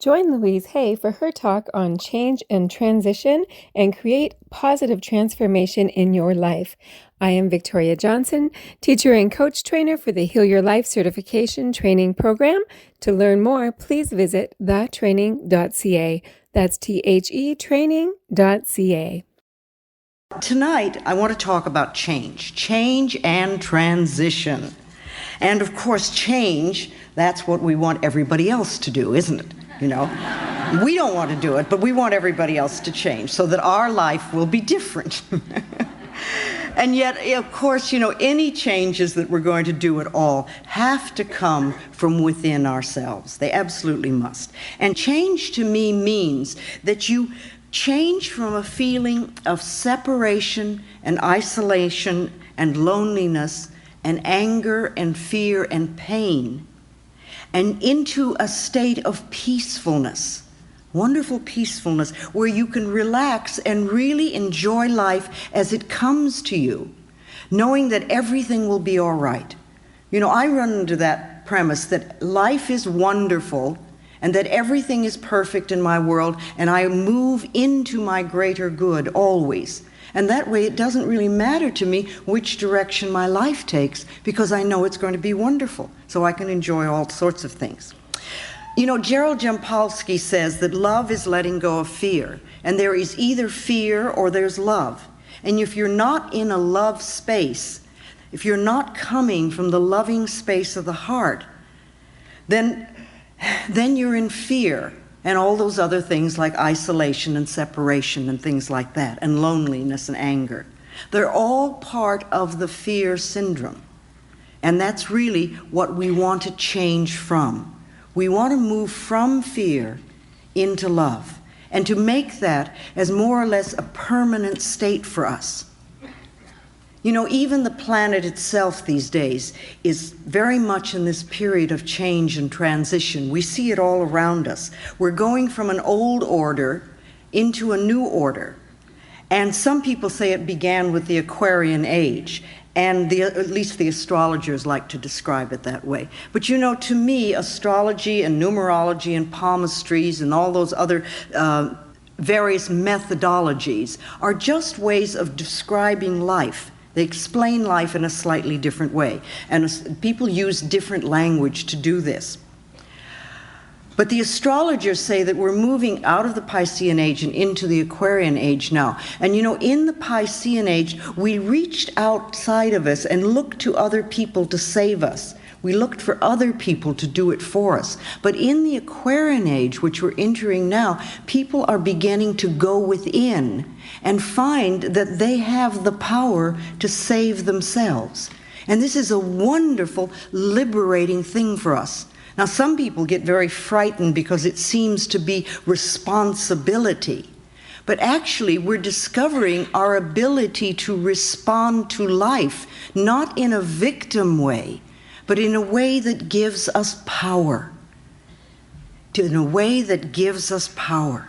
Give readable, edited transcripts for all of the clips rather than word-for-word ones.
Join Louise Hay for her talk on change and transition and create positive transformation in your life. I am Victoria Johnson, teacher and coach trainer for the Heal Your Life Certification Training Program. To learn more, please visit thetraining.ca. That's THE training.ca. Tonight, I want to talk about change and transition. And of course, change, that's what we want everybody else to do, isn't it? You know, we don't want to do it, but we want everybody else to change so that our life will be different. And yet, of course, any changes that we're going to do at all have to come from within ourselves. They absolutely must. And change to me means that you change from a feeling of separation and isolation and loneliness and anger and fear and pain and into a state of peacefulness, wonderful peacefulness, where you can relax and really enjoy life as it comes to you, knowing that everything will be all right. I run into that premise that life is wonderful and that everything is perfect in my world, and I move into my greater good always. And that way it doesn't really matter to me which direction my life takes, because I know it's going to be wonderful, so I can enjoy all sorts of things. Gerald Jampolsky says that love is letting go of fear, and there is either fear or there's love. And if you're not in a love space, if you're not coming from the loving space of the heart, then you're in fear and all those other things like isolation and separation and things like that, and loneliness and anger. They're all part of the fear syndrome. And that's really what we want to change from. We want to move from fear into love, and to make that as more or less a permanent state for us. Even the planet itself these days is very much in this period of change and transition. We see it all around us. We're going from an old order into a new order. And some people say it began with the Aquarian age, and at least the astrologers like to describe it that way. But to me, astrology and numerology and palmistries and all those other various methodologies are just ways of describing life. They explain life in a slightly different way, and people use different language to do this. But the astrologers say that we're moving out of the Piscean age and into the Aquarian age now. And in the Piscean age, we reached outside of us and looked to other people to save us. We looked for other people to do it for us. But in the Aquarian age, which we're entering now, people are beginning to go within and find that they have the power to save themselves. And this is a wonderful, liberating thing for us. Now, some people get very frightened because it seems to be responsibility. But actually, we're discovering our ability to respond to life, not in a victim way, but in a way that gives us power. In a way that gives us power.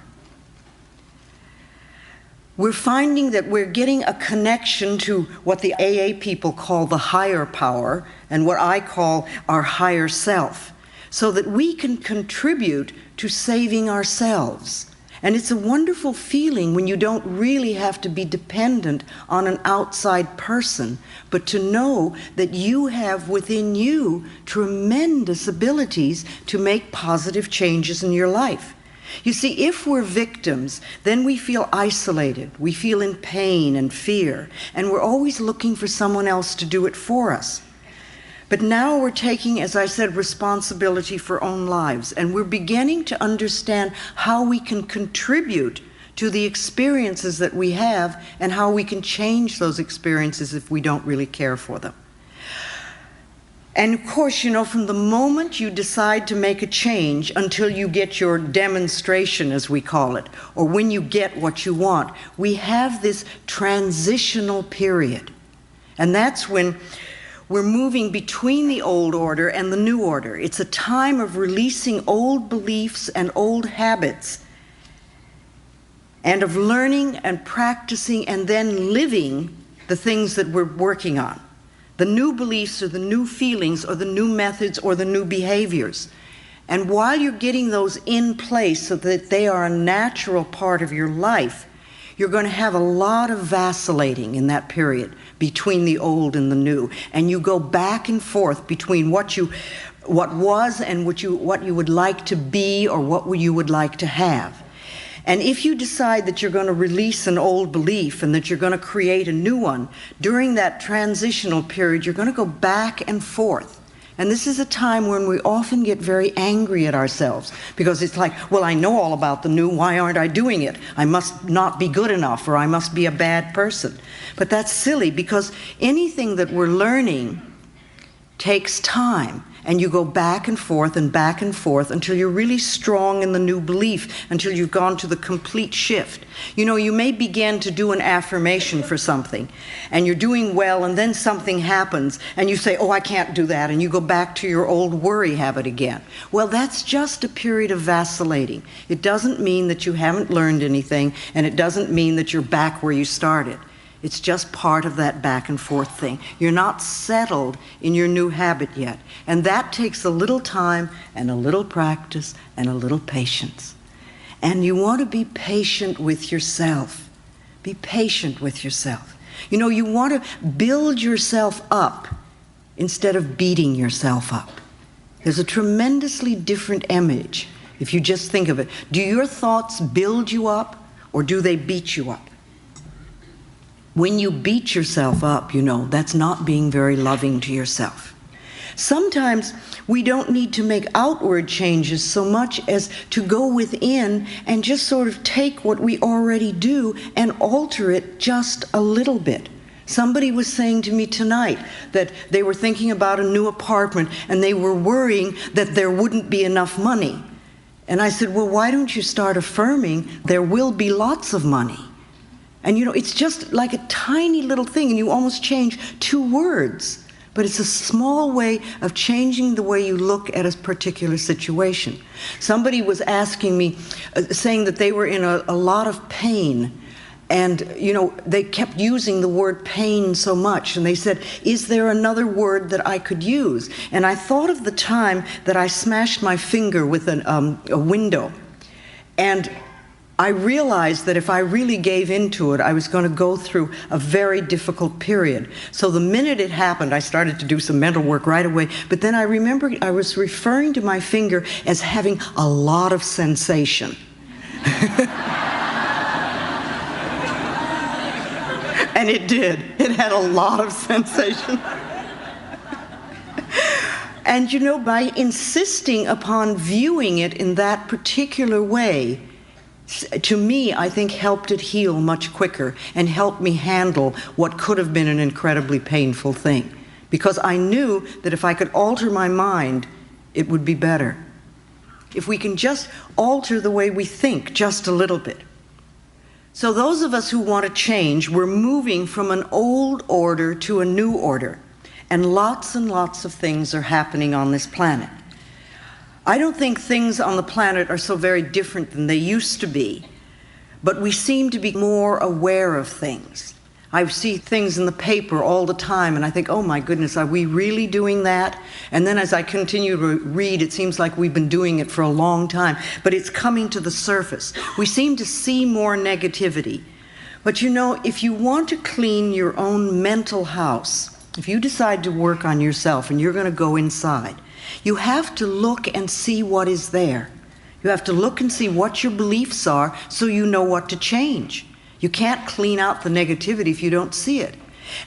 We're finding that we're getting a connection to what the AA people call the higher power, and what I call our higher self, so that we can contribute to saving ourselves. And it's a wonderful feeling when you don't really have to be dependent on an outside person, but to know that you have within you tremendous abilities to make positive changes in your life. You see, if we're victims, then we feel isolated, we feel in pain and fear, and we're always looking for someone else to do it for us. But now we're taking, as I said, responsibility for our own lives, and we're beginning to understand how we can contribute to the experiences that we have and how we can change those experiences if we don't really care for them. And of course, from the moment you decide to make a change until you get your demonstration, as we call it, or when you get what you want, we have this transitional period. And that's when we're moving between the old order and the new order. It's a time of releasing old beliefs and old habits, and of learning and practicing and then living the things that we're working on. The new beliefs or the new feelings or the new methods or the new behaviors. And while you're getting those in place so that they are a natural part of your life, you're going to have a lot of vacillating in that period between the old and the new. And you go back and forth between what was and what you would like to be or what you would like to have. And if you decide that you're going to release an old belief and that you're going to create a new one, during that transitional period, you're going to go back and forth. And this is a time when we often get very angry at ourselves because it's like, well, I know all about the new, why aren't I doing it? I must not be good enough, or I must be a bad person. But that's silly, because anything that we're learning takes time. And you go back and forth until you're really strong in the new belief, until you've gone to the complete shift. You know, you may begin to do an affirmation for something, and you're doing well, and then something happens, and you say, oh, I can't do that, and you go back to your old worry habit again. Well, that's just a period of vacillating. It doesn't mean that you haven't learned anything, and it doesn't mean that you're back where you started. It's just part of that back and forth thing. You're not settled in your new habit yet. And that takes a little time and a little practice and a little patience. And you want to be patient with yourself. Be patient with yourself. You know, you want to build yourself up instead of beating yourself up. There's a tremendously different image if you just think of it. Do your thoughts build you up, or do they beat you up? When you beat yourself up, you know, that's not being very loving to yourself. Sometimes we don't need to make outward changes so much as to go within and just sort of take what we already do and alter it just a little bit. Somebody was saying to me tonight that they were thinking about a new apartment and they were worrying that there wouldn't be enough money. And I said, well, why don't you start affirming there will be lots of money? And you know, it's just like a tiny little thing, and you almost change 2 words. But it's a small way of changing the way you look at a particular situation. Somebody was asking me, saying that they were in a lot of pain. And, you know, they kept using the word pain so much. And they said, is there another word that I could use? And I thought of the time that I smashed my finger with a window. And I realized that if I really gave into it, I was going to go through a very difficult period. So the minute it happened, I started to do some mental work right away. But then I remembered I was referring to my finger as having a lot of sensation. And it did. It had a lot of sensation. And you know, by insisting upon viewing it in that particular way, to me, I think helped it heal much quicker and helped me handle what could have been an incredibly painful thing. Because I knew that if I could alter my mind, it would be better. If we can just alter the way we think just a little bit. So those of us who want to change, we're moving from an old order to a new order. And lots of things are happening on this planet. I don't think things on the planet are so very different than they used to be, but we seem to be more aware of things. I see things in the paper all the time, and I think, oh my goodness, are we really doing that? And then as I continue to read, it seems like we've been doing it for a long time, but it's coming to the surface. We seem to see more negativity. But you know, if you want to clean your own mental house, if you decide to work on yourself and you're going to go inside, you have to look and see what is there. You have to look and see what your beliefs are so you know what to change. You can't clean out the negativity if you don't see it.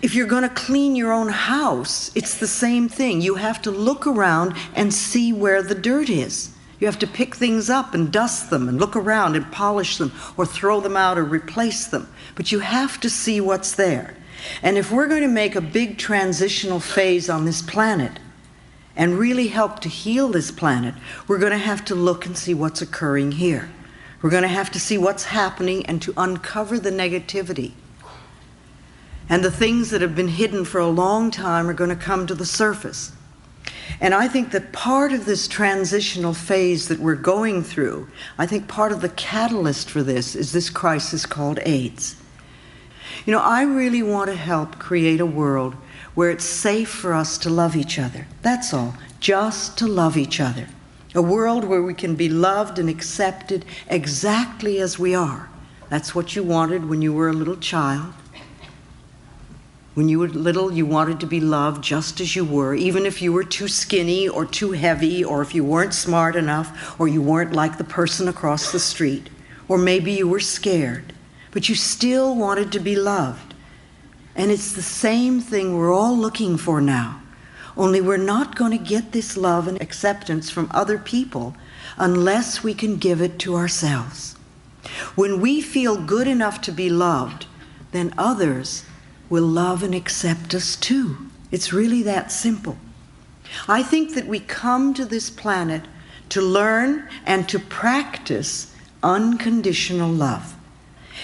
If you're going to clean your own house, it's the same thing. You have to look around and see where the dirt is. You have to pick things up and dust them and look around and polish them or throw them out or replace them. But you have to see what's there. And if we're going to make a big transitional phase on this planet, and really help to heal this planet, we're going to have to look and see what's occurring here. We're going to have to see what's happening and to uncover the negativity. And the things that have been hidden for a long time are going to come to the surface. And I think that part of this transitional phase that we're going through, I think part of the catalyst for this is this crisis called AIDS. You know, I really want to help create a world where it's safe for us to love each other. That's all. Just to love each other. A world where we can be loved and accepted exactly as we are. That's what you wanted when you were a little child. When you were little, you wanted to be loved just as you were, even if you were too skinny or too heavy, or if you weren't smart enough, or you weren't like the person across the street, or maybe you were scared, but you still wanted to be loved. And it's the same thing we're all looking for now, only we're not going to get this love and acceptance from other people unless we can give it to ourselves. When we feel good enough to be loved, then others will love and accept us too. It's really that simple. I think that we come to this planet to learn and to practice unconditional love.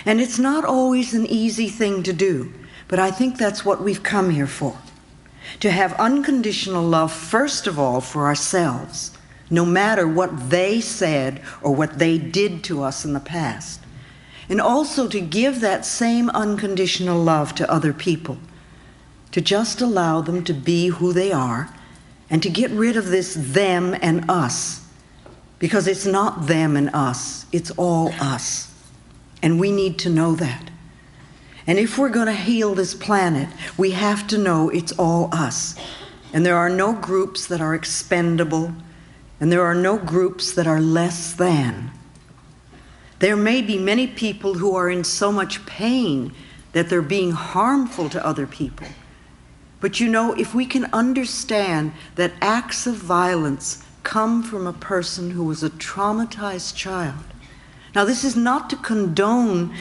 And it's not always an easy thing to do, but I think that's what we've come here for. To have unconditional love, first of all, for ourselves, no matter what they said or what they did to us in the past. And also to give that same unconditional love to other people, to just allow them to be who they are, and to get rid of this them and us, because it's not them and us, it's all us. And we need to know that. And if we're going to heal this planet, we have to know it's all us. And there are no groups that are expendable, and there are no groups that are less than. There may be many people who are in so much pain that they're being harmful to other people. But you know, if we can understand that acts of violence come from a person who was a traumatized child. Now, this is not to condone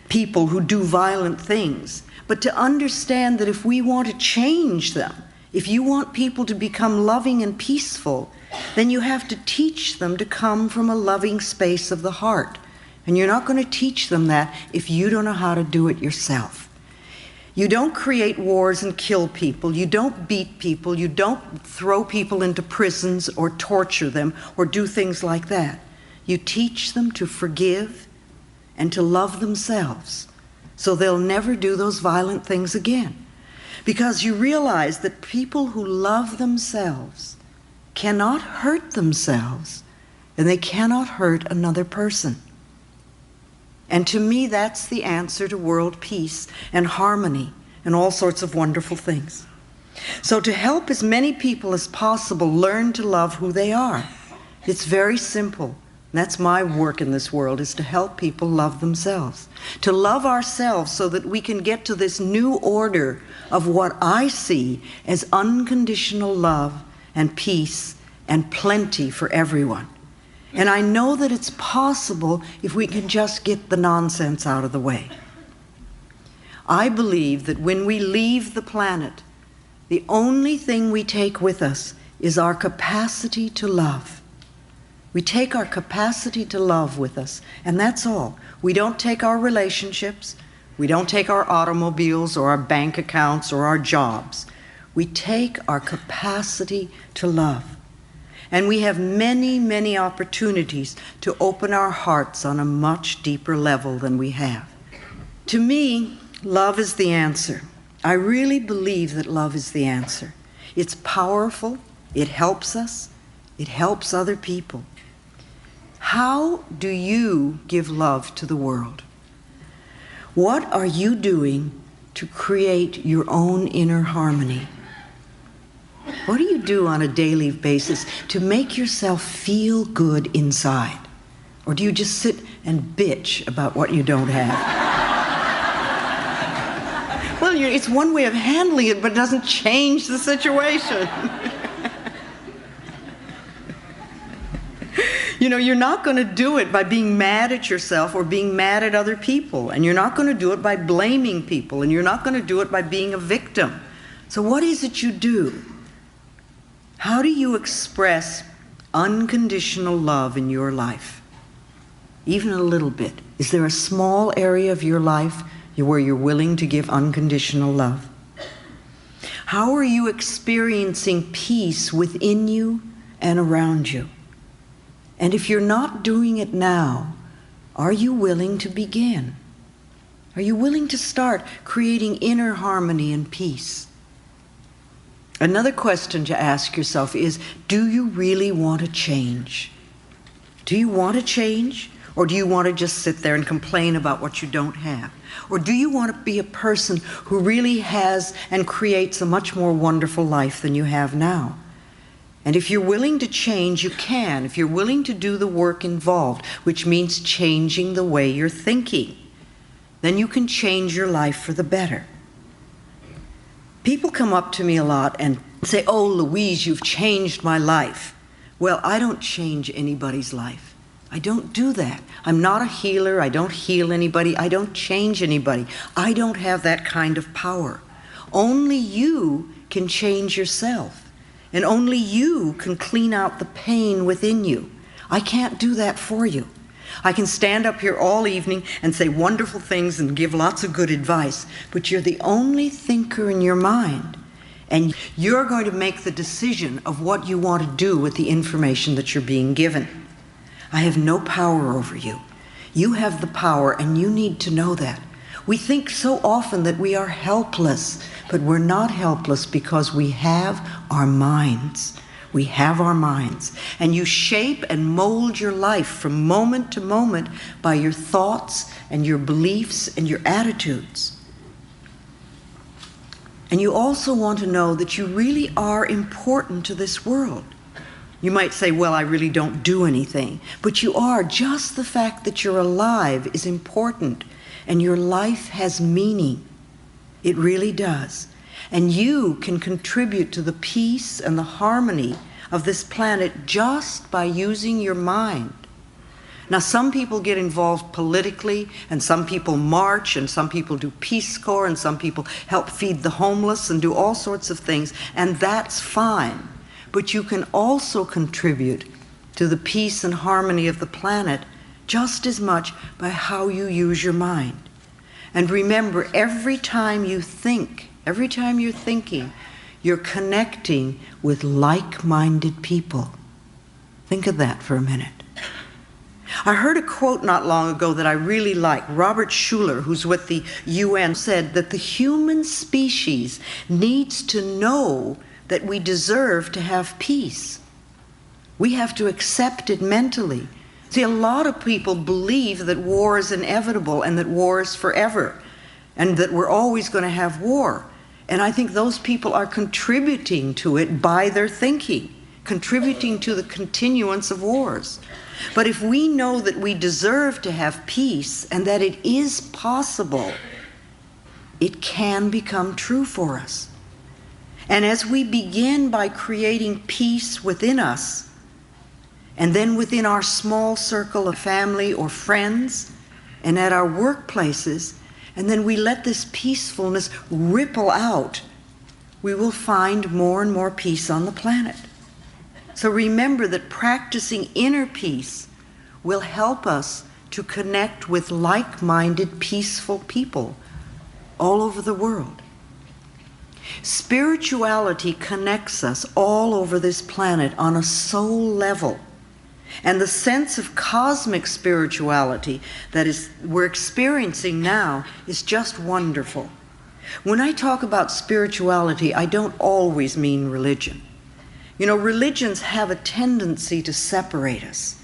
people who do violent things, but to understand that if we want to change them, if you want people to become loving and peaceful, then you have to teach them to come from a loving space of the heart. And you're not going to teach them that if you don't know how to do it yourself. You don't create wars and kill people. You don't beat people. You don't throw people into prisons or torture them or do things like that. You teach them to forgive and to love themselves so they'll never do those violent things again. Because you realize that people who love themselves cannot hurt themselves and they cannot hurt another person. And to me, that's the answer to world peace and harmony and all sorts of wonderful things. So to help as many people as possible learn to love who they are, it's very simple. That's my work in this world, is to help people love themselves, to love ourselves so that we can get to this new order of what I see as unconditional love and peace and plenty for everyone. And I know that it's possible if we can just get the nonsense out of the way. I believe that when we leave the planet, the only thing we take with us is our capacity to love. We take our capacity to love with us, and that's all. We don't take our relationships, we don't take our automobiles or our bank accounts or our jobs. We take our capacity to love. And we have many, many opportunities to open our hearts on a much deeper level than we have. To me, love is the answer. I really believe that love is the answer. It's powerful, it helps us, it helps other people. How do you give love to the world? What are you doing to create your own inner harmony? What do you do on a daily basis to make yourself feel good inside? Or do you just sit and bitch about what you don't have? Well, it's one way of handling it, but it doesn't change the situation. You know, you're not going to do it by being mad at yourself or being mad at other people. And you're not going to do it by blaming people. And you're not going to do it by being a victim. So what is it you do? How do you express unconditional love in your life? Even a little bit. Is there a small area of your life where you're willing to give unconditional love? How are you experiencing peace within you and around you? And if you're not doing it now, are you willing to begin? Are you willing to start creating inner harmony and peace? Another question to ask yourself is, do you really want to change? Do you want to change? Or do you want to just sit there and complain about what you don't have? Or do you want to be a person who really has and creates a much more wonderful life than you have now? And if you're willing to change, you can. If you're willing to do the work involved, which means changing the way you're thinking, then you can change your life for the better. People come up to me a lot and say, "Oh, Louise, you've changed my life." Well, I don't change anybody's life. I don't do that. I'm not a healer. I don't heal anybody. I don't change anybody. I don't have that kind of power. Only you can change yourself, and only you can clean out the pain within you. I can't do that for you. I can stand up here all evening and say wonderful things and give lots of good advice, but you're the only thinker in your mind, and you're going to make the decision of what you want to do with the information that you're being given. I have no power over you. You have the power, and you need to know that. We think so often that we are helpless, but we're not helpless because we have our minds. We have our minds. And you shape and mold your life from moment to moment by your thoughts and your beliefs and your attitudes. And you also want to know that you really are important to this world. You might say, "Well, I really don't do anything." But you are. Just the fact that you're alive is important, and your life has meaning. It really does. And you can contribute to the peace and the harmony of this planet just by using your mind. Now, some people get involved politically, and some people march, and some people do Peace Corps, and some people help feed the homeless and do all sorts of things, and that's fine. But you can also contribute to the peace and harmony of the planet just as much by how you use your mind. And remember, every time you think, every time you're thinking, you're connecting with like-minded people. Think of that for a minute. I heard a quote not long ago that I really like. Robert Schuller, who's with the UN, said that the human species needs to know that we deserve to have peace. We have to accept it mentally. See, a lot of people believe that war is inevitable and that war is forever and that we're always going to have war. And I think those people are contributing to it by their thinking, contributing to the continuance of wars. But if we know that we deserve to have peace and that it is possible, it can become true for us. And as we begin by creating peace within us, and then within our small circle of family or friends, and at our workplaces, and then we let this peacefulness ripple out, we will find more and more peace on the planet. So remember that practicing inner peace will help us to connect with like-minded, peaceful people all over the world. Spirituality connects us all over this planet on a soul level. And the sense of cosmic spirituality that we're experiencing now is just wonderful. When I talk about spirituality, I don't always mean religion. You know, religions have a tendency to separate us.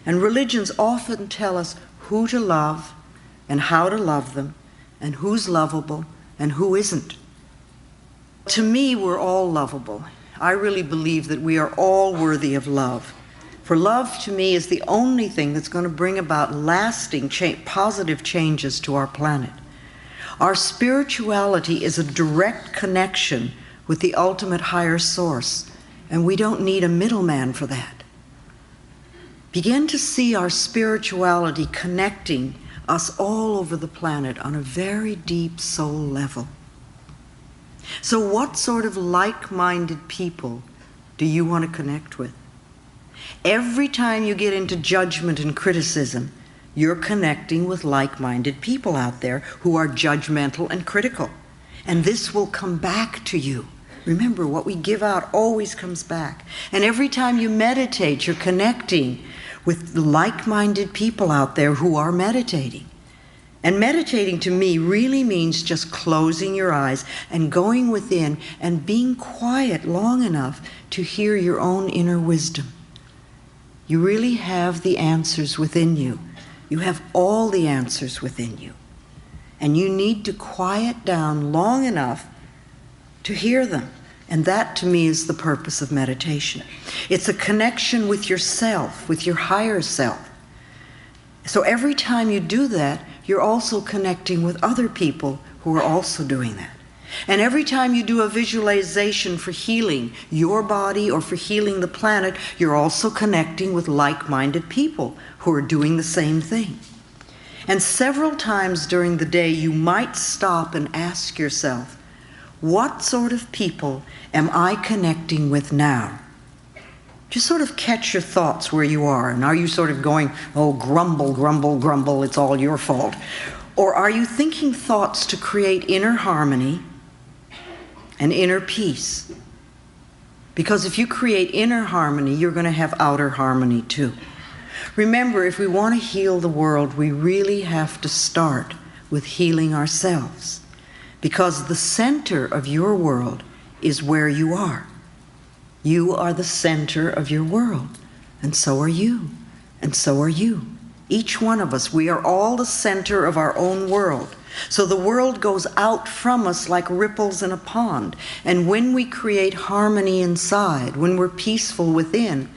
And religions often tell us who to love and how to love them and who's lovable and who isn't. To me, we're all lovable. I really believe that we are all worthy of love. For love, to me, is the only thing that's going to bring about lasting, positive changes to our planet. Our spirituality is a direct connection with the ultimate higher source, and we don't need a middleman for that. Begin to see our spirituality connecting us all over the planet on a very deep soul level. So what sort of like-minded people do you want to connect with? Every time you get into judgment and criticism, you're connecting with like-minded people out there who are judgmental and critical. And this will come back to you. Remember, what we give out always comes back. And every time you meditate, you're connecting with like-minded people out there who are meditating. And meditating to me really means just closing your eyes and going within and being quiet long enough to hear your own inner wisdom. You really have the answers within you. You have all the answers within you. And you need to quiet down long enough to hear them. And that, to me, is the purpose of meditation. It's a connection with yourself, with your higher self. So every time you do that, you're also connecting with other people who are also doing that. And every time you do a visualization for healing your body or for healing the planet, you're also connecting with like-minded people who are doing the same thing. And several times during the day, you might stop and ask yourself, what sort of people am I connecting with now? Just sort of catch your thoughts where you are. And are you sort of going, oh, grumble, grumble, grumble, it's all your fault? Or are you thinking thoughts to create inner harmony and inner peace? Because if you create inner harmony, you're going to have outer harmony too. Remember, if we want to heal the world, we really have to start with healing ourselves. Because the center of your world is where you are. You are the center of your world, and so are you, and so are you. Each one of us, we are all the center of our own world. So the world goes out from us like ripples in a pond. And when we create harmony inside, when we're peaceful within,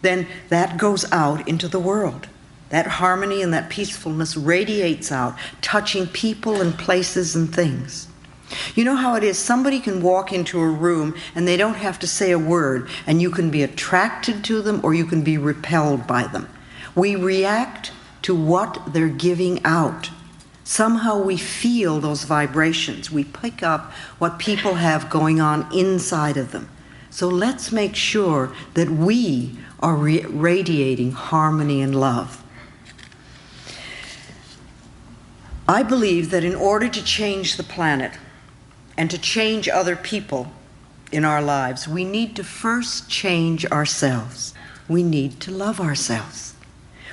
then that goes out into the world. That harmony and that peacefulness radiates out, touching people and places and things. You know how it is, somebody can walk into a room and they don't have to say a word, and you can be attracted to them or you can be repelled by them. We react to what they're giving out. Somehow we feel those vibrations. We pick up what people have going on inside of them. So let's make sure that we are radiating harmony and love. I believe that in order to change the planet and to change other people in our lives, we need to first change ourselves. We need to love ourselves.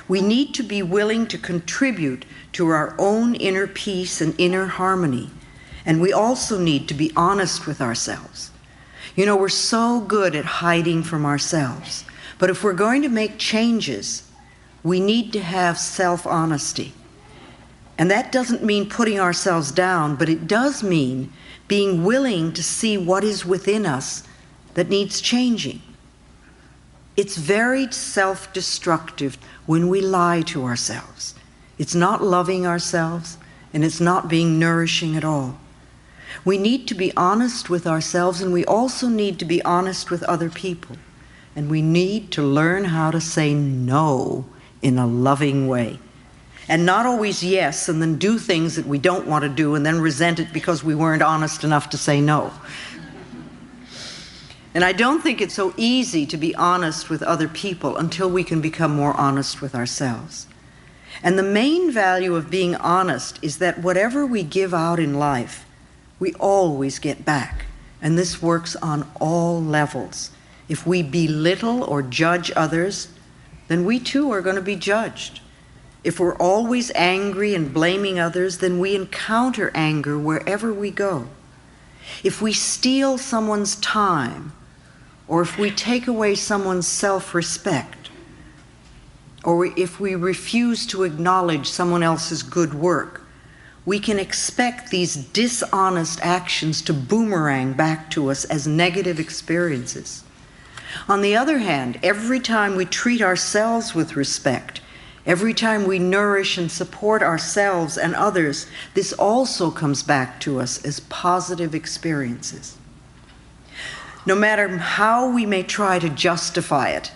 We need to be willing to contribute to our own inner peace and inner harmony. And we also need to be honest with ourselves. You know, we're so good at hiding from ourselves. But if we're going to make changes, we need to have self-honesty. And that doesn't mean putting ourselves down, but it does mean being willing to see what is within us that needs changing. It's very self-destructive when we lie to ourselves. It's not loving ourselves, and it's not being nourishing at all. We need to be honest with ourselves, and we also need to be honest with other people. And we need to learn how to say no in a loving way. And not always yes, and then do things that we don't want to do and then resent it because we weren't honest enough to say no. And I don't think it's so easy to be honest with other people until we can become more honest with ourselves. And the main value of being honest is that whatever we give out in life, we always get back. And this works on all levels. If we belittle or judge others, then we too are going to be judged. If we're always angry and blaming others, then we encounter anger wherever we go. If we steal someone's time, or if we take away someone's self-respect, or if we refuse to acknowledge someone else's good work, we can expect these dishonest actions to boomerang back to us as negative experiences. On the other hand, every time we treat ourselves with respect, every time we nourish and support ourselves and others, this also comes back to us as positive experiences. No matter how we may try to justify it,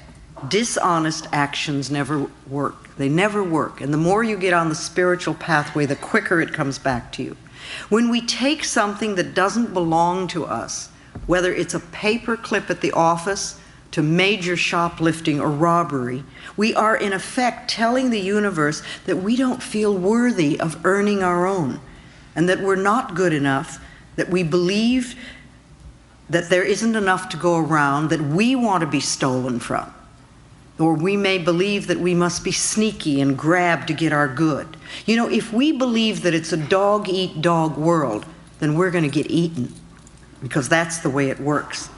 dishonest actions never work. They never work. And the more you get on the spiritual pathway, the quicker it comes back to you. When we take something that doesn't belong to us, whether it's a paper clip at the office, to major shoplifting or robbery, we are in effect telling the universe that we don't feel worthy of earning our own, and that we're not good enough, that we believe that there isn't enough to go around, that we want to be stolen from. Or we may believe that we must be sneaky and grab to get our good. You know, if we believe that it's a dog-eat-dog world, then we're going to get eaten, because that's the way it works.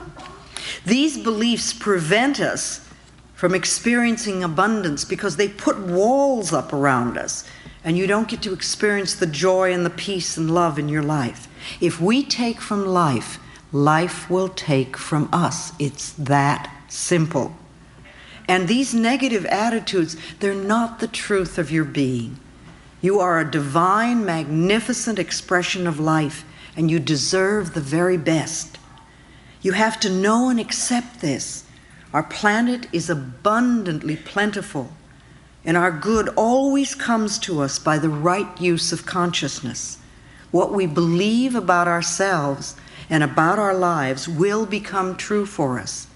These beliefs prevent us from experiencing abundance because they put walls up around us, and you don't get to experience the joy and the peace and love in your life. If we take from life, life will take from us. It's that simple. And these negative attitudes, they're not the truth of your being. You are a divine, magnificent expression of life, and you deserve the very best. You have to know and accept this. Our planet is abundantly plentiful, and our good always comes to us by the right use of consciousness. What we believe about ourselves and about our lives will become true for us.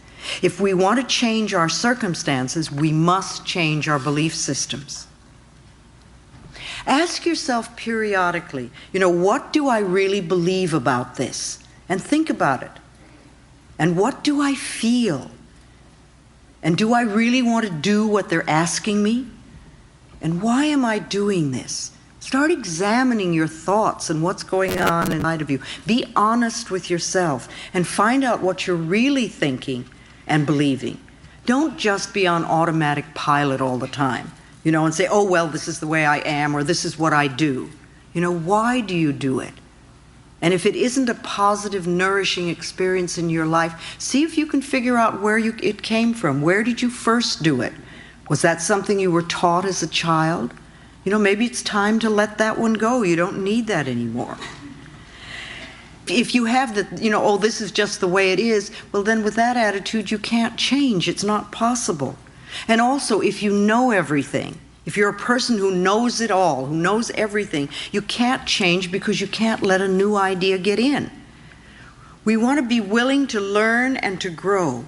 If we want to change our circumstances, we must change our belief systems. Ask yourself periodically, what do I really believe about this? And think about it. And what do I feel? And do I really want to do what they're asking me? And why am I doing this? Start examining your thoughts and what's going on inside of you. Be honest with yourself and find out what you're really thinking and believing. Don't just be on automatic pilot all the time, and say, oh, well, this is the way I am, or this is what I do. Why do you do it? And if it isn't a positive, nourishing experience in your life, see if you can figure out where it came from. Where did you first do it? Was that something you were taught as a child? Maybe it's time to let that one go. You don't need that anymore. If you have oh, this is just the way it is, well, then with that attitude, you can't change. It's not possible. And also, if you know everything, if you're a person who knows it all, who knows everything, you can't change because you can't let a new idea get in. We want to be willing to learn and to grow.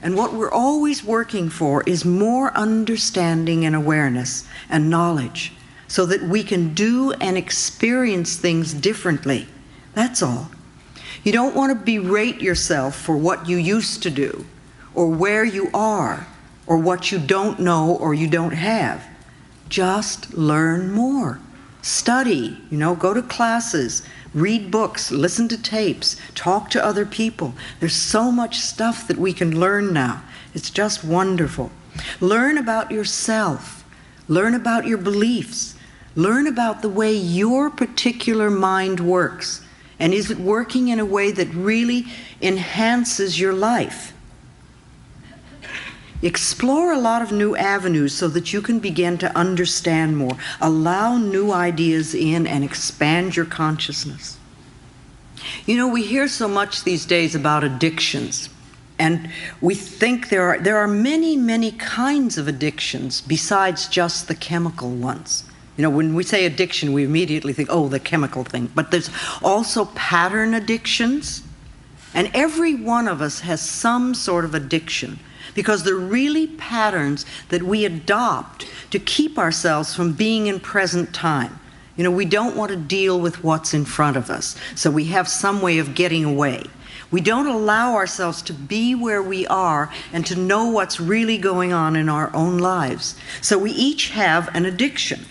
And what we're always working for is more understanding and awareness and knowledge so that we can do and experience things differently. That's all. You don't want to berate yourself for what you used to do, or where you are, or what you don't know or you don't have. Just learn more. Study, go to classes, read books, listen to tapes, talk to other people. There's so much stuff that we can learn now. It's just wonderful. Learn about yourself. Learn about your beliefs. Learn about the way your particular mind works. And is it working in a way that really enhances your life? Explore a lot of new avenues so that you can begin to understand more. Allow new ideas in and expand your consciousness. We hear so much these days about addictions, and we think there are many, many kinds of addictions besides just the chemical ones. When we say addiction, we immediately think, oh, the chemical thing. But there's also pattern addictions, and every one of us has some sort of addiction, because they're really patterns that we adopt to keep ourselves from being in present time. We don't want to deal with what's in front of us, so we have some way of getting away. We don't allow ourselves to be where we are and to know what's really going on in our own lives. So we each have an addiction.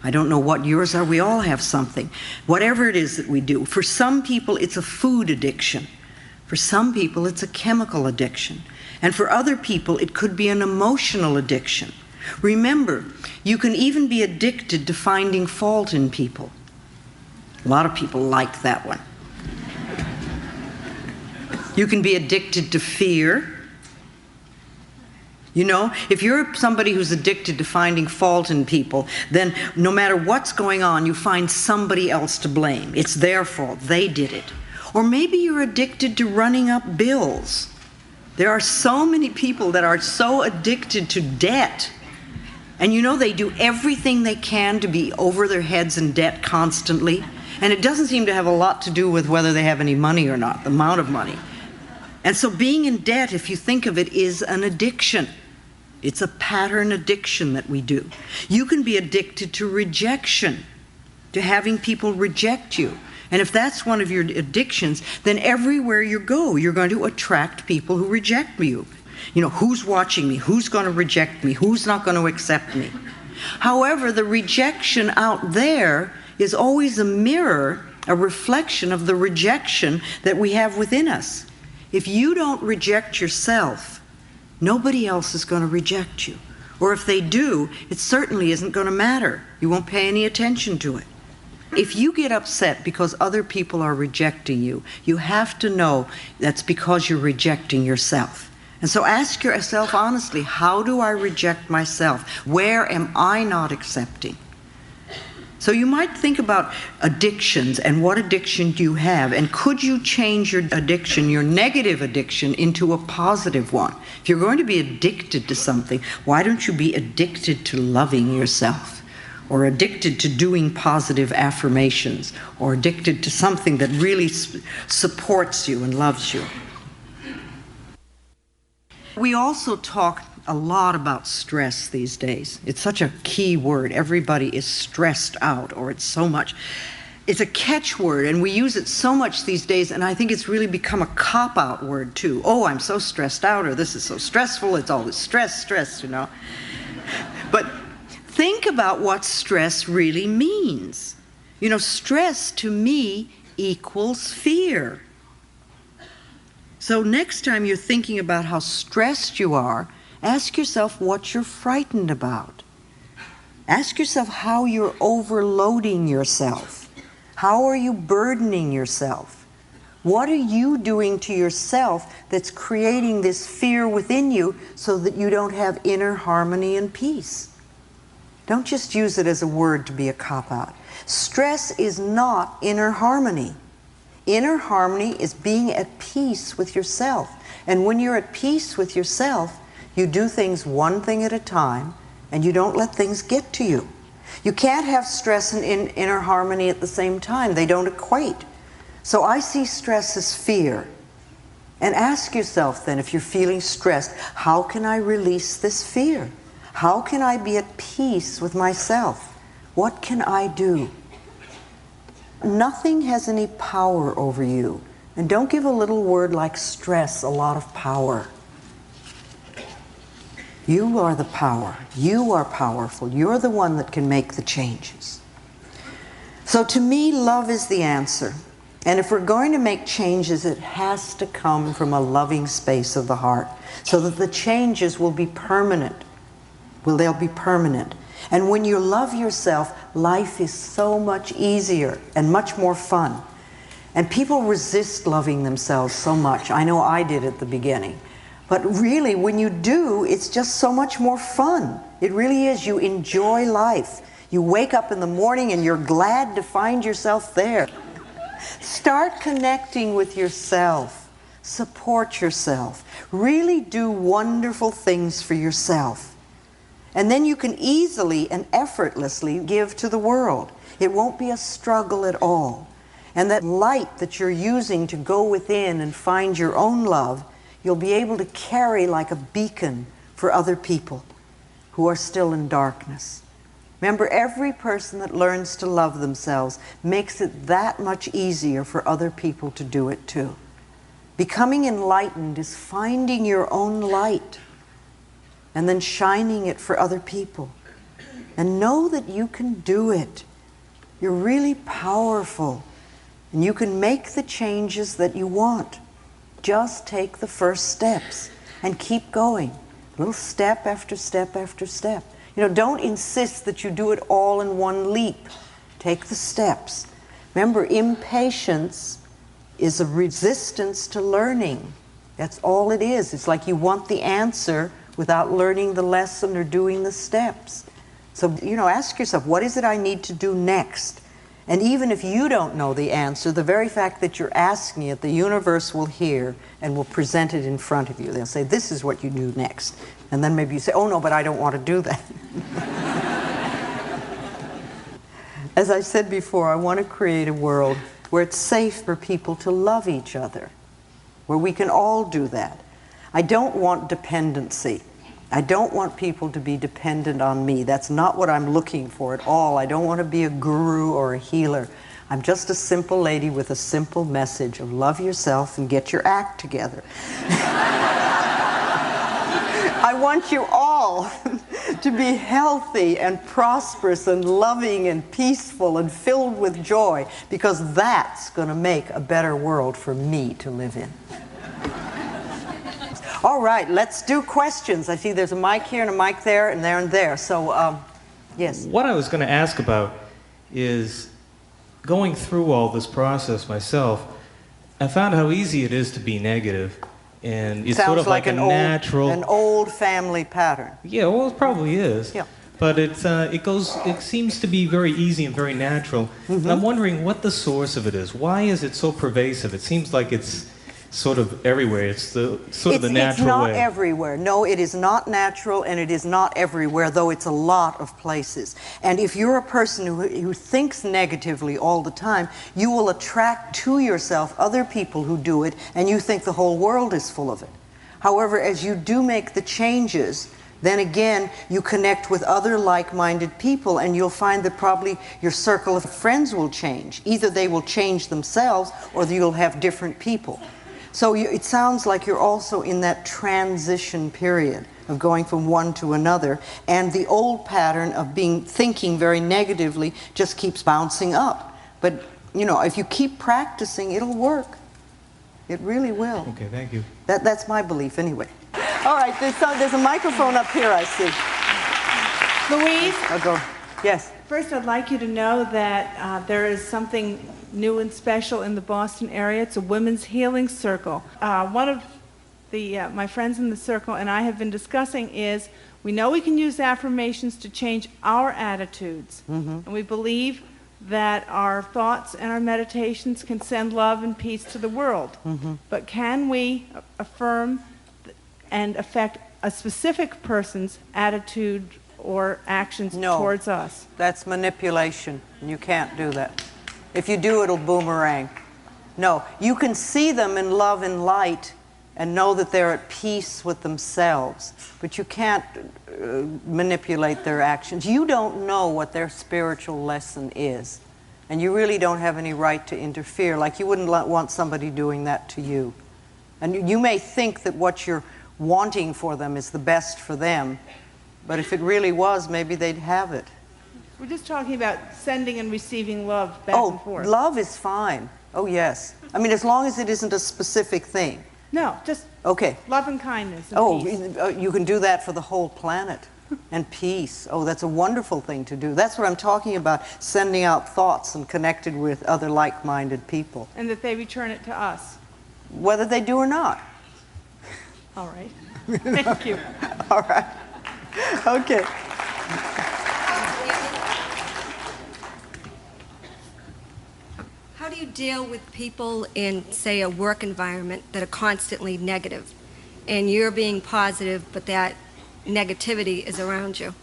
I don't know what yours are. We all have something. Whatever it is that we do. For some people, it's a food addiction. For some people, it's a chemical addiction. And for other people, it could be an emotional addiction. Remember, you can even be addicted to finding fault in people. A lot of people like that one. You can be addicted to fear. If you're somebody who's addicted to finding fault in people, then no matter what's going on, you find somebody else to blame. It's their fault. They did it. Or maybe you're addicted to running up bills. There are so many people that are so addicted to debt. And they do everything they can to be over their heads in debt constantly. And it doesn't seem to have a lot to do with whether they have any money or not, the amount of money. And so being in debt, if you think of it, is an addiction. It's a pattern addiction that we do. You can be addicted to rejection, to having people reject you. And if that's one of your addictions, then everywhere you go, you're going to attract people who reject you. You know, who's watching me? Who's going to reject me? Who's not going to accept me? However, the rejection out there is always a mirror, a reflection of the rejection that we have within us. If you don't reject yourself, nobody else is going to reject you. Or if they do, it certainly isn't going to matter. You won't pay any attention to it. If you get upset because other people are rejecting you, you have to know that's because you're rejecting yourself. And so ask yourself honestly, how do I reject myself? Where am I not accepting? So you might think about addictions and what addiction do you have, and could you change your addiction, your negative addiction, into a positive one? If you're going to be addicted to something, why don't you be addicted to loving yourself, or addicted to doing positive affirmations, or addicted to something that really supports you and loves you? We also talk a lot about stress these days. It's such a key word. Everybody is stressed out, or it's so much. It's a catchword, and we use it so much these days, and I think it's really become a cop-out word too. Oh, I'm so stressed out, or this is so stressful. It's always stress, you know. But think about what stress really means. You know, stress to me equals fear. So next time you're thinking about how stressed you are, ask yourself what you're frightened about. Ask yourself how you're overloading yourself. How are you burdening yourself? What are you doing to yourself that's creating this fear within you so that you don't have inner harmony and peace? Don't just use it as a word to be a cop-out. Stress is not inner harmony. Inner harmony is being at peace with yourself. And when you're at peace with yourself, you do things one thing at a time, and you don't let things get to you. You can't have stress and inner harmony at the same time. They don't equate. So I see stress as fear. And ask yourself then, if you're feeling stressed, how can I release this fear? How can I be at peace with myself? What can I do? Nothing has any power over you. And don't give a little word like stress a lot of power. You are the power. You are powerful. You're the one that can make the changes. So to me, love is the answer. And if we're going to make changes, it has to come from a loving space of the heart, so that the changes will be permanent. Well, they'll be permanent. And when you love yourself, life is so much easier and much more fun. And people resist loving themselves so much. I know I did at the beginning. But really, when you do, it's just so much more fun. It really is. You enjoy life. You wake up in the morning and you're glad to find yourself there. Start connecting with yourself. Support yourself. Really do wonderful things for yourself. And then you can easily and effortlessly give to the world. It won't be a struggle at all. And that light that you're using to go within and find your own love, you'll be able to carry like a beacon for other people who are still in darkness. Remember, every person that learns to love themselves makes it that much easier for other people to do it too. Becoming enlightened is finding your own light and then shining it for other people. And know that you can do it. You're really powerful. And you can make the changes that you want. Just take the first steps and keep going. Little step after step after step. You know, don't insist that you do it all in one leap. Take the steps. Remember, impatience is a resistance to learning. That's all it is. It's like you want the answer without learning the lesson or doing the steps. So, you know, ask yourself, what is it I need to do next? And even if you don't know the answer, the very fact that you're asking it, the universe will hear and will present it in front of you. They'll say, this is what you do next. And then maybe you say, oh no, but I don't want to do that. As I said before, I want to create a world where it's safe for people to love each other, where we can all do that. I don't want dependency. I don't want people to be dependent on me. That's not what I'm looking for at all. I don't want to be a guru or a healer. I'm just a simple lady with a simple message of love yourself and get your act together. I want you all to be healthy and prosperous and loving and peaceful and filled with joy, because that's going to make a better world for me to live in. All right, let's do questions. I see there's a mic here and a mic there and there and there. So, yes. What I was going to ask about is, going through all this process myself, I found how easy it is to be negative. And it's sort of like a natural... an old family pattern. Yeah, well, it probably is. Yeah. But it seems to be very easy and very natural. And I'm wondering what the source of it is. Why is it so pervasive? It seems like it's sort of everywhere. It's the natural way. It's not everywhere. No, it is not natural, and it is not everywhere, though it's a lot of places. And if you're a person who thinks negatively all the time, you will attract to yourself other people who do it, and you think the whole world is full of it. However, as you do make the changes, then again, you connect with other like-minded people, and you'll find that probably your circle of friends will change. Either they will change themselves, or you'll have different people. So it sounds like you're also in that transition period of going from one to another, and the old pattern of thinking very negatively just keeps bouncing up. But, you know, if you keep practicing, it'll work. It really will. Okay, thank you. That's my belief anyway. All right, there's a microphone up here, I see. Louise? I'll go. Yes. First, I'd like you to know that there is something new and special in the Boston area. It's a women's healing circle. One of my friends in the circle and I have been discussing is, we know we can use affirmations to change our attitudes. And we believe that our thoughts and our meditations can send love and peace to the world. But can we affirm and affect a specific person's attitude or actions towards us? That's manipulation. You can't do that. If you do, it'll boomerang. No, you can see them in love and light and know that they're at peace with themselves, but you can't manipulate their actions. You don't know what their spiritual lesson is, and you really don't have any right to interfere, like you wouldn't want somebody doing that to you. And you may think that what you're wanting for them is the best for them, but if it really was, maybe they'd have it. We're just talking about sending and receiving love back and forth. Oh, love is fine. Oh, yes. I mean, as long as it isn't a specific thing. No, just love and kindness and peace. You can do that for the whole planet. And peace. Oh, that's a wonderful thing to do. That's what I'm talking about, sending out thoughts and connected with other like-minded people. And that they return it to us. Whether they do or not. All right. Thank you. All right. Okay. How do you deal with people in, say, a work environment that are constantly negative, and you're being positive, but that negativity is around you?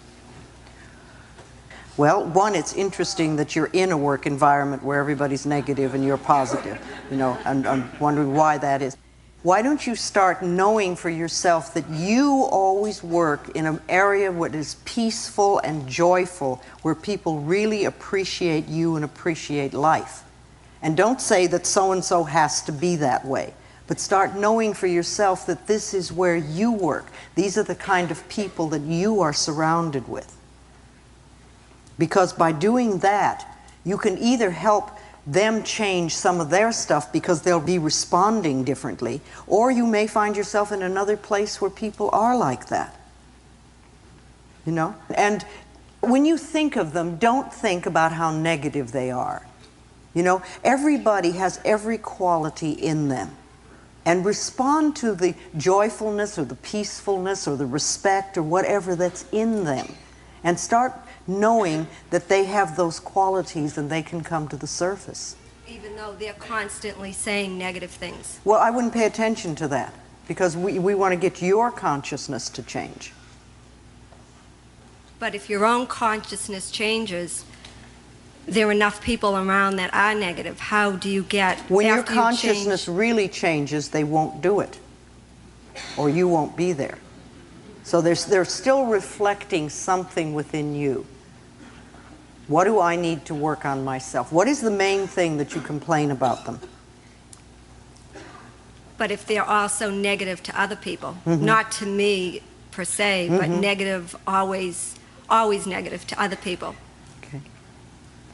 Well, one, it's interesting that you're in a work environment where everybody's negative and you're positive. You know, I'm wondering why that is. Why don't you start knowing for yourself that you always work in an area what is peaceful and joyful, where people really appreciate you and appreciate life. And don't say that so-and-so has to be that way, but start knowing for yourself that this is where you work. These are the kind of people that you are surrounded with. Because by doing that, you can either help them change some of their stuff because they'll be responding differently, or you may find yourself in another place where people are like that. You know? And when you think of them, don't think about how negative they are. You know, everybody has every quality in them. And respond to the joyfulness or the peacefulness or the respect or whatever that's in them. And start knowing that they have those qualities and they can come to the surface. Even though they're constantly saying negative things? Well, I wouldn't pay attention to that, because we want to get your consciousness to change. But if your own consciousness changes, there are enough people around that are negative. How do you get... When your consciousness really changes, they won't do it, or you won't be there. So they're still reflecting something within you. What do I need to work on myself? What is the main thing that you complain about them? But if they're also negative to other people, not to me per se, but negative, always negative to other people. Okay.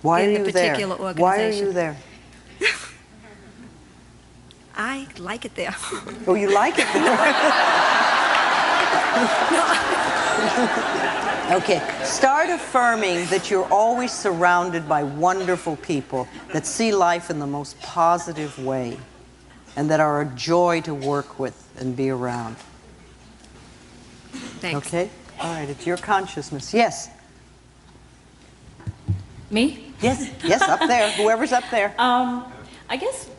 Why in are the you particular there? Why are organization. you there? I like it there. Oh, you like it there? Okay, start affirming that you're always surrounded by wonderful people that see life in the most positive way and that are a joy to work with and be around. Thanks. Okay? All right, it's your consciousness. Yes? Me? Yes, yes, up there. Whoever's up there. I guess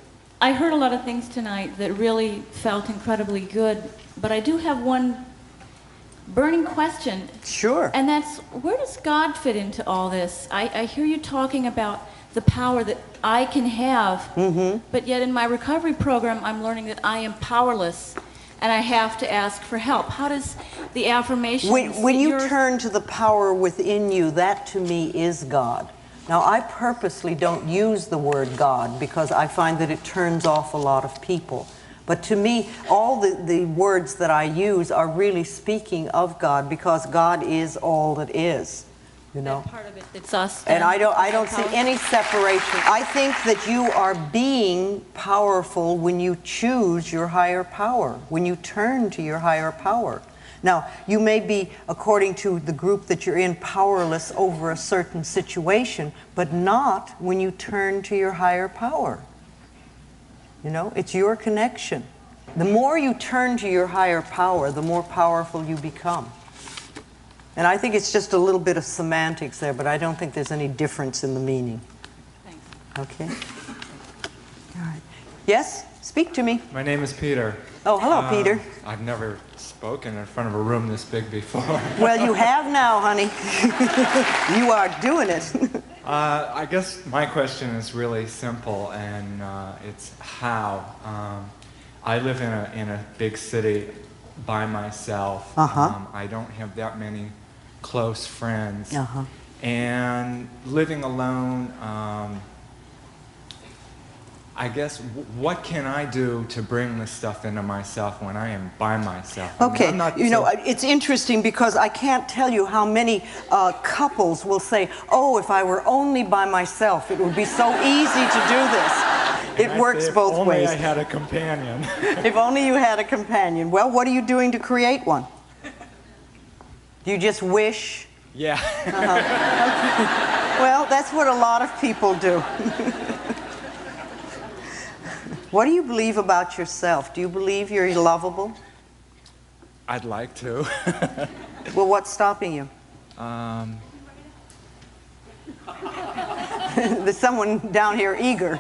I heard a lot of things tonight that really felt incredibly good, but I do have one burning question. Sure. And that's, where does God fit into all this? I hear you talking about the power that I can have, but yet in my recovery program, I'm learning that I am powerless and I have to ask for help. How does the affirmations... When you turn to the power within you, that to me is God. Now, I purposely don't use the word God because I find that it turns off a lot of people. But to me, all the words that I use are really speaking of God because God is all that is. You know? That part of it, it's us. And I don't see any separation. I think that you are being powerful when you choose your higher power, when you turn to your higher power. Now, you may be, according to the group that you're in, powerless over a certain situation, but not when you turn to your higher power. You know, it's your connection. The more you turn to your higher power, the more powerful you become. And I think it's just a little bit of semantics there, but I don't think there's any difference in the meaning. Thanks. Okay? All right. Yes? Speak to me. My name is Peter. Oh, hello, Peter. I've never spoken in front of a room this big before. Well, you have now, honey. You are doing it. I guess my question is really simple, and it's how. I live in a big city by myself. I don't have that many close friends. And living alone, I guess, what can I do to bring this stuff into myself when I am by myself? Okay, I'm not you know, it's interesting because I can't tell you how many couples will say, oh, if I were only by myself, it would be so easy to do this. It works both ways. If only I had a companion. If only you had a companion. Well, what are you doing to create one? Do you just wish? Yeah. Okay. Well, that's what a lot of people do. What do you believe about yourself? Do you believe you're lovable? I'd like to. Well, what's stopping you? There's someone down here eager.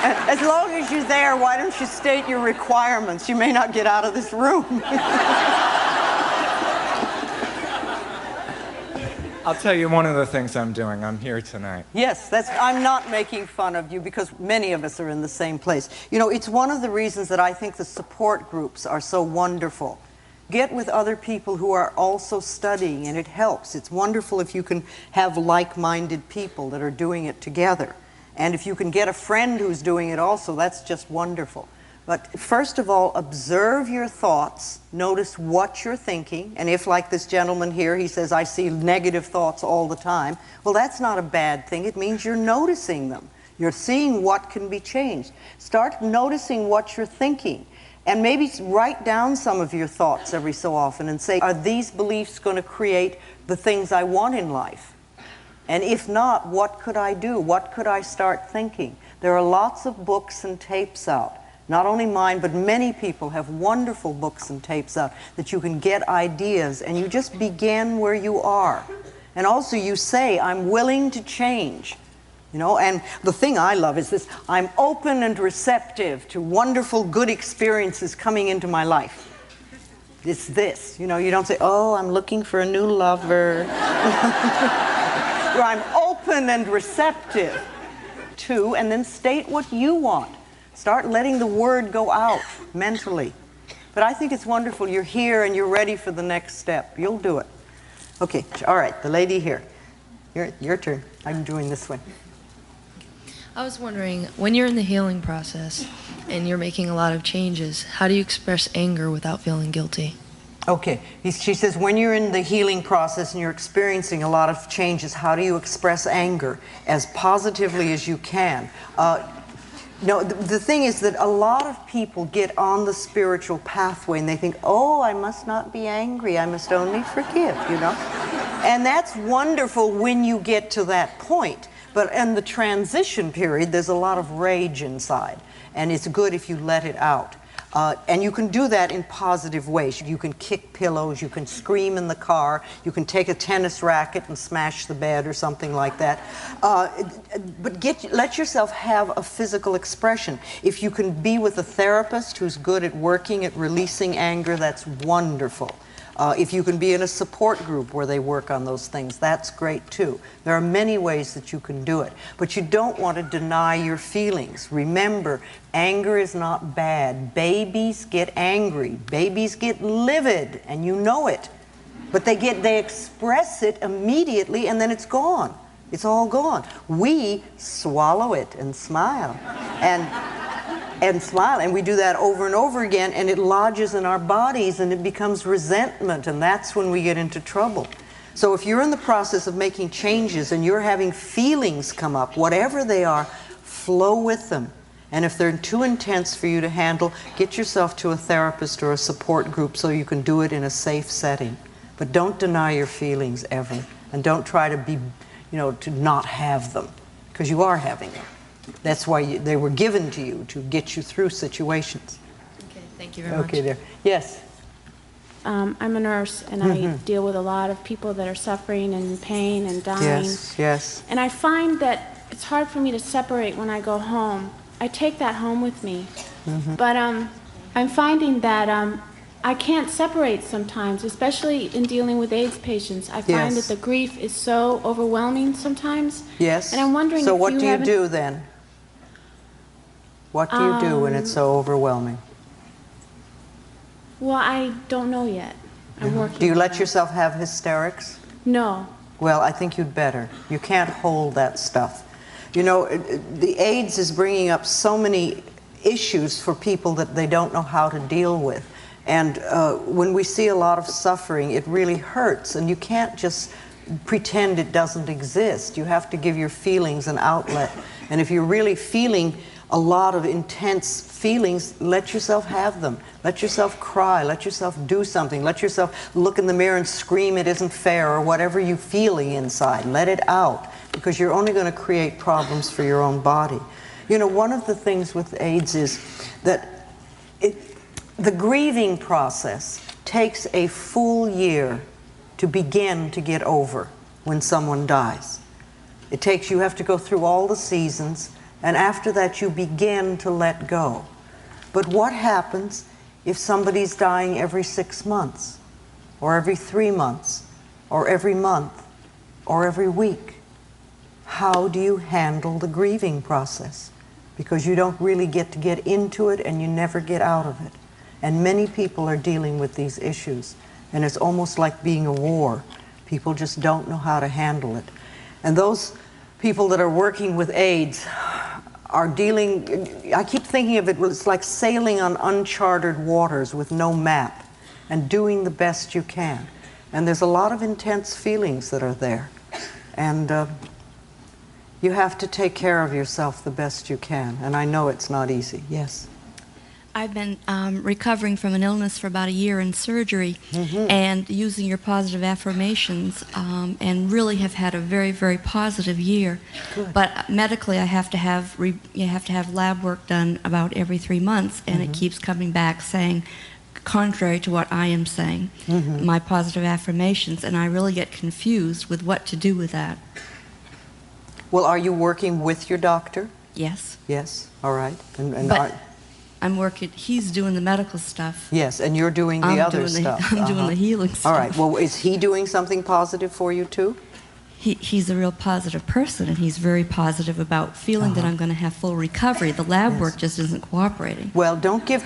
As long as you're there, why don't you state your requirements? You may not get out of this room. I'll tell you one of the things I'm doing. I'm here tonight. Yes, I'm not making fun of you because many of us are in the same place. You know, it's one of the reasons that I think the support groups are so wonderful. Get with other people who are also studying, and it helps. It's wonderful if you can have like-minded people that are doing it together. And if you can get a friend who's doing it also, that's just wonderful. But first of all, observe your thoughts. Notice what you're thinking. And if, like this gentleman here, he says, I see negative thoughts all the time, well, that's not a bad thing. It means you're noticing them. You're seeing what can be changed. Start noticing what you're thinking. And maybe write down some of your thoughts every so often and say, are these beliefs going to create the things I want in life? And if not, what could I do? What could I start thinking? There are lots of books and tapes out. Not only mine, but many people have wonderful books and tapes out that you can get ideas, and you just begin where you are. And also you say, I'm willing to change. You know, and the thing I love is this, I'm open and receptive to wonderful, good experiences coming into my life. It's this, you know, you don't say, oh, I'm looking for a new lover. Or I'm open and receptive to, and then state what you want. Start letting the word go out mentally. But I think it's wonderful. You're here and you're ready for the next step. You'll do it. Okay, all right, the lady here. Your turn. I'm doing this way. I was wondering, when you're in the healing process and you're making a lot of changes, how do you express anger without feeling guilty? Okay, she says when you're in the healing process and you're experiencing a lot of changes, how do you express anger as positively as you can? No, the thing is that a lot of people get on the spiritual pathway and they think, oh, I must not be angry, I must only forgive, you know? And that's wonderful when you get to that point. But in the transition period, there's a lot of rage inside. And it's good if you let it out. And you can do that in positive ways. You can kick pillows, you can scream in the car, you can take a tennis racket and smash the bed or something like that. But let yourself have a physical expression. If you can be with a therapist who's good at working at releasing anger, that's wonderful. If you can be in a support group where they work on those things, that's great too. There are many ways that you can do it. But you don't want to deny your feelings. Remember, anger is not bad. Babies get angry. Babies get livid, and you know it. But they express it immediately, and then it's gone. It's all gone. We swallow it and smile. And smile, and we do that over and over again, and it lodges in our bodies and it becomes resentment, and that's when we get into trouble. So if you're in the process of making changes and you're having feelings come up, whatever they are, flow with them. And if they're too intense for you to handle, get yourself to a therapist or a support group so you can do it in a safe setting. But don't deny your feelings ever, and don't try to be, to not have them, because you are having them. That's why they were given to you, to get you through situations. Okay, thank you very much. Okay, there. Yes? I'm a nurse, and I deal with a lot of people that are suffering and in pain and dying. Yes, yes. And I find that it's hard for me to separate when I go home. I take that home with me. But I'm finding that I can't separate sometimes, especially in dealing with AIDS patients. I find that the grief is so overwhelming sometimes. Yes. And I'm wondering so if what you do you haven't- do then? What do you do when it's so overwhelming? Well, I don't know yet. I'm working Do you on let that. yourself have hysterics? No. Well, I think you'd better. You can't hold that stuff. The AIDS is bringing up so many issues for people that they don't know how to deal with. And when we see a lot of suffering, it really hurts. And you can't just pretend it doesn't exist. You have to give your feelings an outlet. And if you're really feeling a lot of intense feelings, let yourself have them. Let yourself cry. Let yourself do something. Let yourself look in the mirror and scream it isn't fair, or whatever you're feeling inside. Let it out, because you're only going to create problems for your own body. One of the things with AIDS is that the grieving process takes a full year to begin to get over when someone dies. You have to go through all the seasons, and after that you begin to let go. But what happens if somebody's dying every 6 months, or every 3 months, or every month, or every week? How do you handle the grieving process? Because you don't really get to get into it, and you never get out of it. And many people are dealing with these issues, and it's almost like being a war. People just don't know how to handle it. And those people that are working with AIDS are dealing, I keep thinking of it, it's like sailing on uncharted waters with no map and doing the best you can. And there's a lot of intense feelings that are there. And you have to take care of yourself the best you can. And I know it's not easy. Yes? I've been recovering from an illness for about a year in surgery, and using your positive affirmations, and really have had a very, very positive year. Good. But medically, you have to have lab work done about every 3 months, and it keeps coming back saying contrary to what I am saying, my positive affirmations, and I really get confused with what to do with that. Well, are you working with your doctor? Yes. Yes. All right. But I'm working, he's doing the medical stuff. Yes, and you're doing the other stuff. I'm doing the healing stuff. All right. Well, is he doing something positive for you too? He's a real positive person, and he's very positive about feeling that I'm going to have full recovery. The lab work just isn't cooperating. Well, don't give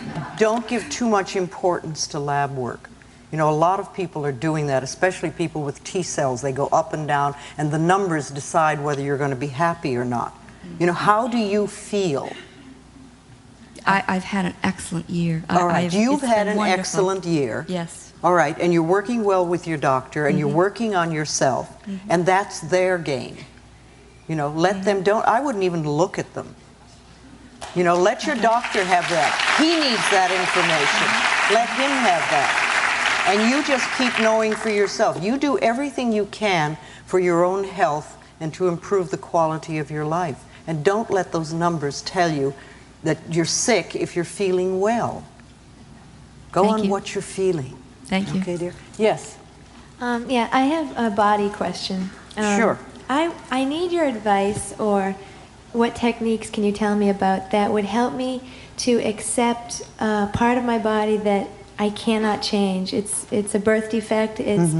too much importance to lab work. A lot of people are doing that, especially people with T cells. They go up and down, and the numbers decide whether you're going to be happy or not. You know, how do you feel? I've had an excellent year. All right, you've it's had been an wonderful. excellent year. Yes. All right, and you're working well with your doctor, and you're working on yourself, and that's their game. You know, let them, I wouldn't even look at them. You know, let your doctor have that. He needs that information. Let him have that. And you just keep knowing for yourself. You do everything you can for your own health and to improve the quality of your life. And don't let those numbers tell you that you're sick if you're feeling well. Go on what you're feeling. Thank you. Okay, dear? Yes. Yeah, I have a body question. Sure. I need your advice, or what techniques can you tell me about that would help me to accept part of my body that I cannot change. It's a birth defect. It's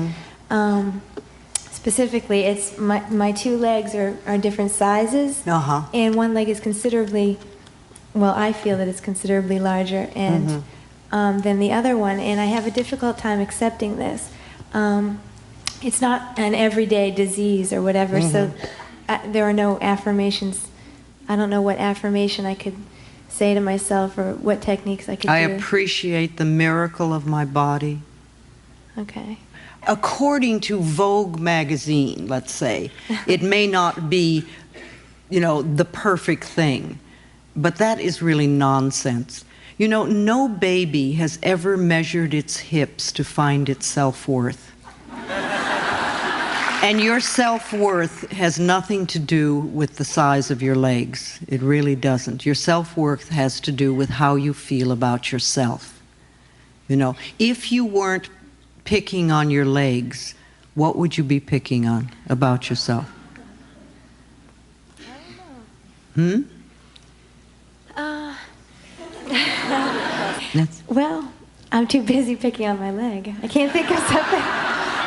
specifically, it's my two legs are different sizes, and one leg is considerably, well, I feel that it's considerably larger and than the other one, and I have a difficult time accepting this. It's not an everyday disease or whatever, so there are no affirmations. I don't know what affirmation I could say to myself or what techniques I could do. I appreciate the miracle of my body. Okay. According to Vogue magazine, let's say, it may not be, you know, the perfect thing, but that is really nonsense. You know, no baby has ever measured its hips to find its self-worth. And your self-worth has nothing to do with the size of your legs. It really doesn't. Your self-worth has to do with how you feel about yourself. You know, if you weren't picking on your legs, what would you be picking on about yourself? Well, I'm too busy picking on my leg. I can't think of something.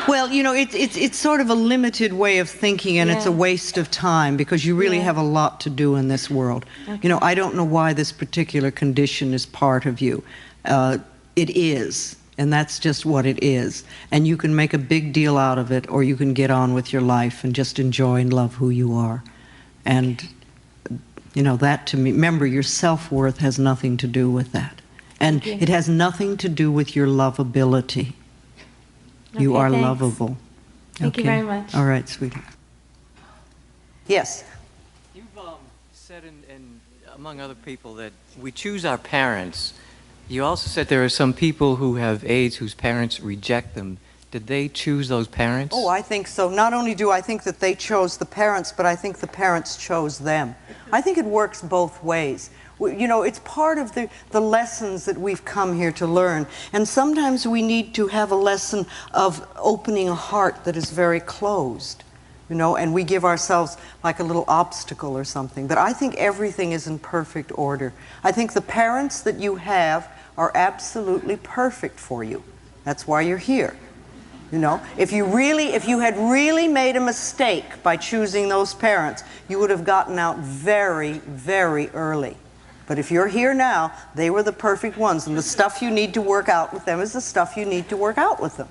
Well, you know, it's sort of a limited way of thinking, and it's a waste of time because you really have a lot to do in this world. Okay. You know, I don't know why this particular condition is part of you. It is, and that's just what it is. And you can make a big deal out of it, or you can get on with your life and just enjoy and love who you are. And, you know, that to me, remember, your self-worth has nothing to do with that. And it has nothing to do with your lovability. You are lovable. Thank you very much. All right, sweetie. Yes. You've said, among other people, that we choose our parents. You also said there are some people who have AIDS whose parents reject them. Did they choose those parents? Oh, I think so. Not only do I think that they chose the parents, but I think the parents chose them. I think it works both ways. You know, it's part of the lessons that we've come here to learn. And sometimes we need to have a lesson of opening a heart that is very closed, you know, and we give ourselves like a little obstacle or something. But I think everything is in perfect order. I think the parents that you have are absolutely perfect for you. That's why you're here. You know, if you had really made a mistake by choosing those parents, you would have gotten out very, very early. But if you're here now, they were the perfect ones, and the stuff you need to work out with them is the stuff you need to work out with them.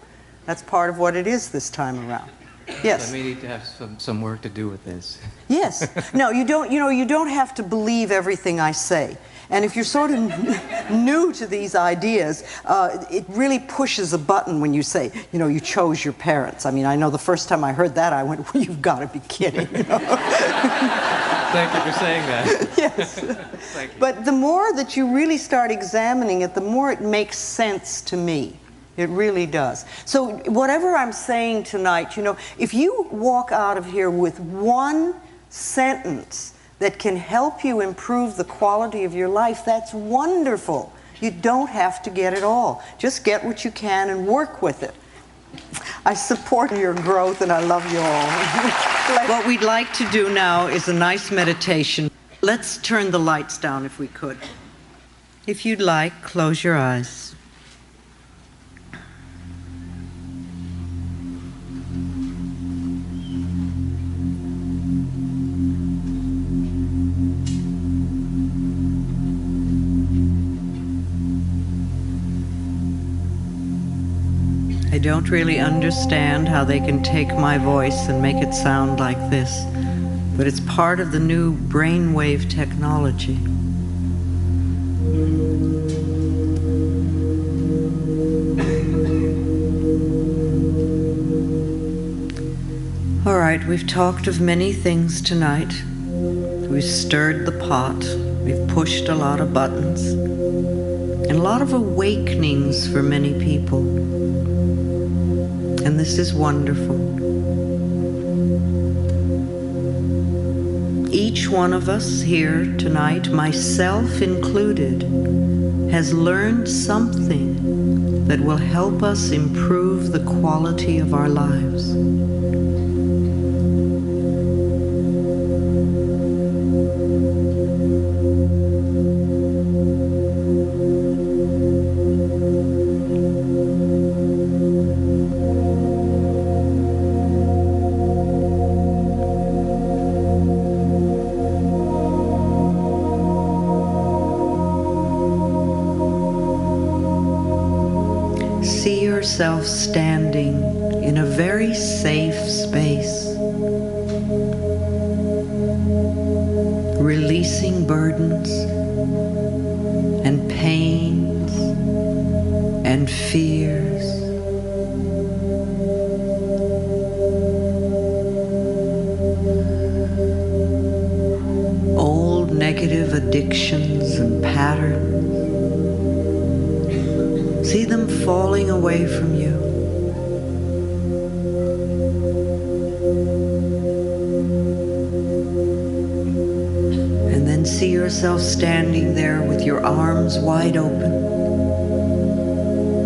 That's part of what it is this time around. Yes? I may need to have some work to do with this. Yes. No, you don't, you know, you don't have to believe everything I say. And if you're sort of new to these ideas, it really pushes a button when you say, you know, you chose your parents. I mean, I know the first time I heard that, I went, well, you've got to be kidding. You know? Thank you for saying that. Yes. Thank you. But the more that you really start examining it, the more it makes sense to me. It really does. So whatever I'm saying tonight, you know, if you walk out of here with one sentence that can help you improve the quality of your life, that's wonderful. You don't have to get it all. Just get what you can and work with it. I support your growth and I love you all. What we'd like to do now is a nice meditation. Let's turn the lights down if we could. If you'd like, close your eyes. I don't really understand how they can take my voice and make it sound like this, but it's part of the new brainwave technology. All right, we've talked of many things tonight. We've stirred the pot. We've pushed a lot of buttons. And a lot of awakenings for many people. And this is wonderful. Each one of us here tonight, myself included, has learned something that will help us improve the quality of our lives. See yourself standing in a very safe space, releasing burdens and pains and fears. Old negative addictions and patterns. See them falling away from you. And then see yourself standing there with your arms wide open,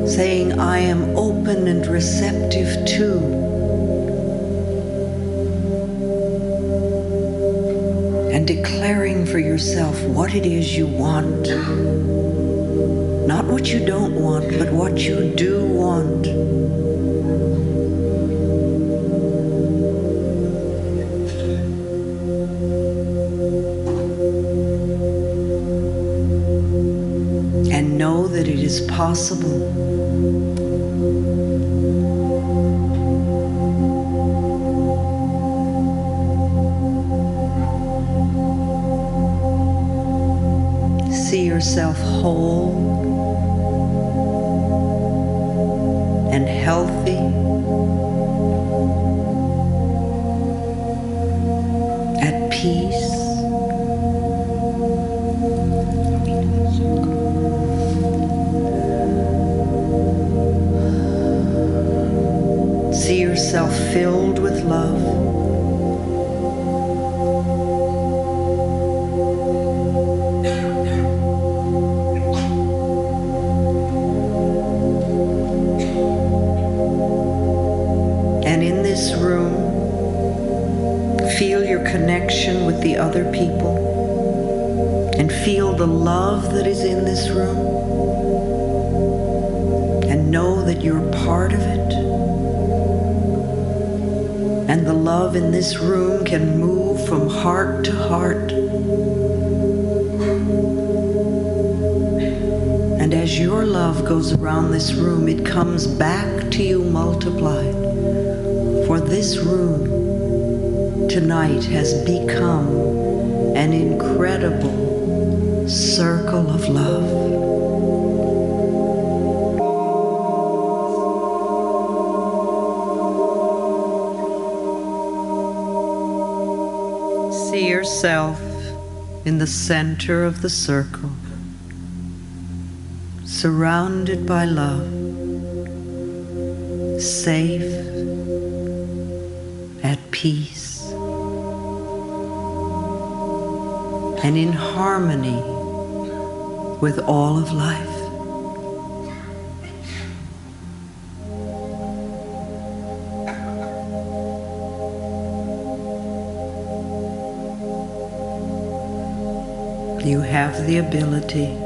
saying, I am open and receptive to. And declaring for yourself what it is you want. Not what you don't want, but what you do want. And know that it is possible. See yourself whole and healthy, at peace, see yourself filled with love, feel your connection with the other people and feel the love that is in this room and know that you're part of it. And the love in this room can move from heart to heart. And as your love goes around this room, it comes back to you multiplied. For this room tonight has become an incredible circle of love. See yourself in the center of the circle, surrounded by love, safe, at peace, and in harmony with all of life. You have the ability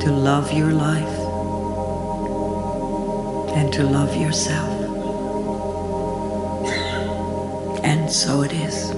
to love your life and to love yourself. And so it is.